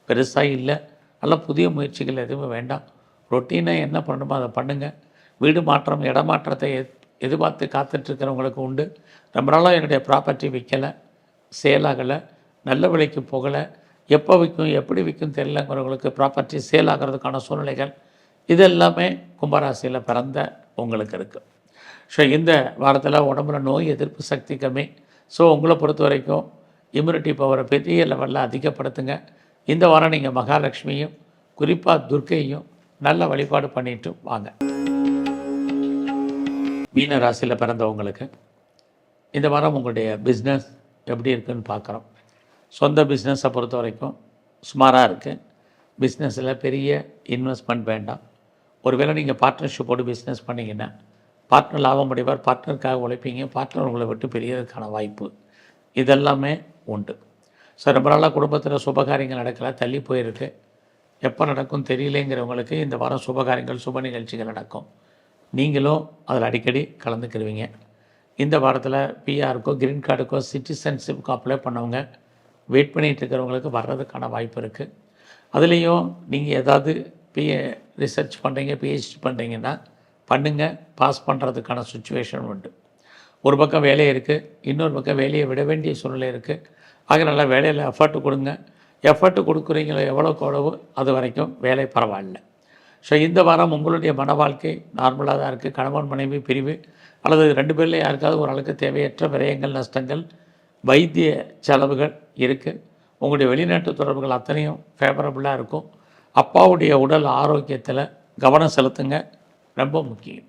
பெருசாக இல்லை. அதெல்லாம் புதிய முயற்சிகள் எதுவுமே வேண்டாம். ரொட்டீனாக என்ன பண்ணணுமோ அதை பண்ணுங்கள். வீடு மாற்றம், இடமாற்றத்தை எதிர்பார்த்து காத்துட்ருக்கிறவங்களுக்கு உண்டு. ரொம்ப நாளாக என்னுடைய ப்ராப்பர்ட்டி விற்கலை, சேல் ஆகலை, நல்ல விலைக்கு போகலை, எப்போ விற்கும் எப்படி விற்கும் தெரியலங்கிறவங்களுக்கு ப்ராப்பர்ட்டி சேல் ஆகிறதுக்கான சூழ்நிலைகள் இதெல்லாமே கும்பராசியில் பிறந்த உங்களுக்கு இருக்குது. ஸோ இந்த வாரத்தில் உடம்புல நோய் எதிர்ப்பு சக்தி கம்மி. ஸோ உங்களை பொறுத்த வரைக்கும் இம்யூனிட்டி பவரை பெரிய லெவலில் அதிகப்படுத்துங்க. இந்த வாரம் நீங்கள் மகாலட்சுமியும் குறிப்பாக துர்க்கையும் நல்ல வழிபாடு பண்ணிட்டு வாங்க. மீன ராசியில் பிறந்தவங்களுக்கு இந்த வாரம் உங்களுடைய பிஸ்னஸ் எப்படி இருக்குதுன்னு பார்க்குறோம். சொந்த பிஸ்னஸை பொறுத்த வரைக்கும் சுமாராக இருக்குது. பிஸ்னஸில் பெரிய இன்வெஸ்ட்மெண்ட் வேண்டாம். ஒருவேளை நீங்கள் பார்ட்னர்ஷிப்போடு பிஸ்னஸ் பண்ணிங்கன்னா பார்ட்னர் லாபம் அடைவார், பார்ட்னருக்காக உழைப்பீங்க, பார்ட்னர் உங்களை விட்டு பெரியதுக்கான வாய்ப்பு இதெல்லாமே உண்டு. ஸோ ரொம்ப நாளாக குடும்பத்தில் சுபகாரியங்கள் நடக்கலை, தள்ளி போயிருக்கு. எப்போ நடக்கும் தெரியலேங்கிறவங்களுக்கு இந்த வாரம் சுபகாரியங்கள், சுப நிகழ்ச்சிகள் நடக்கும். நீங்களும் அதில் அடிக்கடி கலந்துக்கிடுவீங்க. இந்த வாரத்தில் பிஆருக்கோ, கிரீன் கார்டுக்கோ, சிட்டிசன்ஷிப்புக்கோ அப்ளை பண்ணவங்க வெயிட் பண்ணிகிட்டு இருக்கிறவங்களுக்கு வர்றதுக்கான வாய்ப்பு இருக்குது. அதுலேயும் நீங்கள் ஏதாவது ரிசர்ச் பண்ணுறீங்க, பிஹெச்டி பண்ணுறீங்கன்னா பண்ணுங்கள். பாஸ் பண்ணுறதுக்கான சுச்சுவேஷன் உண்டு. ஒரு பக்கம் வேலை இருக்குது, இன்னொரு பக்கம் வேலையை விட வேண்டிய சூழ்நிலை இருக்குது. ஆக நல்லா வேலையில் எஃபர்ட்டு கொடுங்க. எஃபர்ட்டு கொடுக்குறீங்களோ எவ்வளோக்கு எவ்வளவு அது வரைக்கும் வேலை பரவாயில்ல. ஸோ இந்த வாரம் உங்களுடைய மன வாழ்க்கை நார்மலாக தான் இருக்குது. கணவன் மனைவி பிரிவு அல்லது 2 பேரில் யாருக்காவது ஒரு அளவுக்கு தேவையற்ற விரயங்கள், நஷ்டங்கள், வைத்திய செலவுகள் இருக்குது. உங்களுடைய வெளிநாட்டு தொடர்புகள் அத்தனையும் ஃபேவரபுளாக இருக்கும். அப்பாவுடைய உடல் ஆரோக்கியத்தில் கவனம் செலுத்துங்க, ரொம்ப முக்கியம்.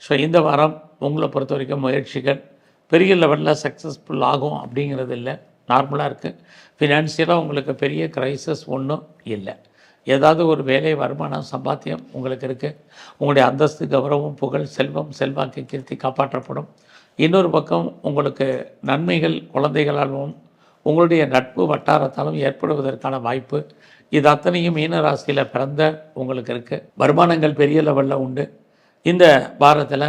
ஸோ இந்த வாரம் உங்களை பொறுத்த வரைக்கும் முயற்சிகள் பெரிய லெவலில் சக்ஸஸ்ஃபுல் ஆகும் அப்படிங்கிறது இல்லை, நார்மலாக இருக்குது. ஃபினான்ஷியலாக உங்களுக்கு பெரிய க்ரைசஸ் ஒன்றும் இல்லை. ஏதாவது ஒரு வேலை, வருமானம், சம்பாத்தியம் உங்களுக்கு இருக்குது. உங்களுடைய அந்தஸ்து, கௌரவம், புகழ், செல்வம், செல்வாக்கு, கீர்த்தி காப்பாற்றப்படும். இன்னொரு பக்கம் உங்களுக்கு நன்மைகள் குழந்தைகளாலும் உங்களுடைய நட்பு வட்டாரத்தாலும் ஏற்படுவதற்கான வாய்ப்பு இது அத்தனையும் மீன ராசியில் பிறந்த உங்களுக்கு இருக்குது. வருமானங்கள் பெரிய லெவலில் உண்டு. இந்த வாரத்தில்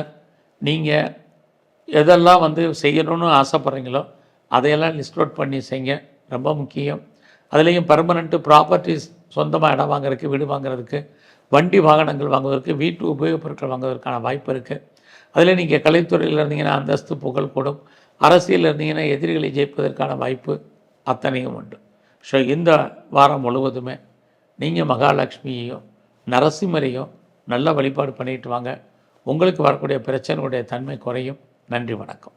நீங்கள் எதெல்லாம் செய்யணும்னு ஆசைப்பட்றீங்களோ அதையெல்லாம் லிஸ்ட் அவுட் பண்ணி செய்யுங்க, ரொம்ப முக்கியம். அதுலேயும் பெர்மனண்ட்டு ப்ராப்பர்ட்டிஸ், சொந்தமாக இடம் வாங்குறதுக்கு, வீடு வாங்குறதுக்கு, வண்டி வாகனங்கள் வாங்குவதற்கு, வீட்டு உபயோகப் பொருட்கள் வாங்குவதற்கான வாய்ப்பு இருக்குது. அதில் நீங்கள் கலைத்துறையில் இருந்தீங்கன்னா அந்தஸ்து, புகழ் கூடும். அரசியல் இருந்தீங்கன்னா எதிரிகளை ஜெயிப்பதற்கான வாய்ப்பு அத்தனையும் உண்டு. ஸோ இந்த வாரம் முழுவதுமே நீங்கள் மகாலட்சுமியையும் நரசிம்மரையும் நல்ல வழிபாடு பண்ணிட்டு வாங்க. உங்களுக்கு வரக்கூடிய பிரச்சனையுடைய தன்மை குறையும். நன்றி, வணக்கம்.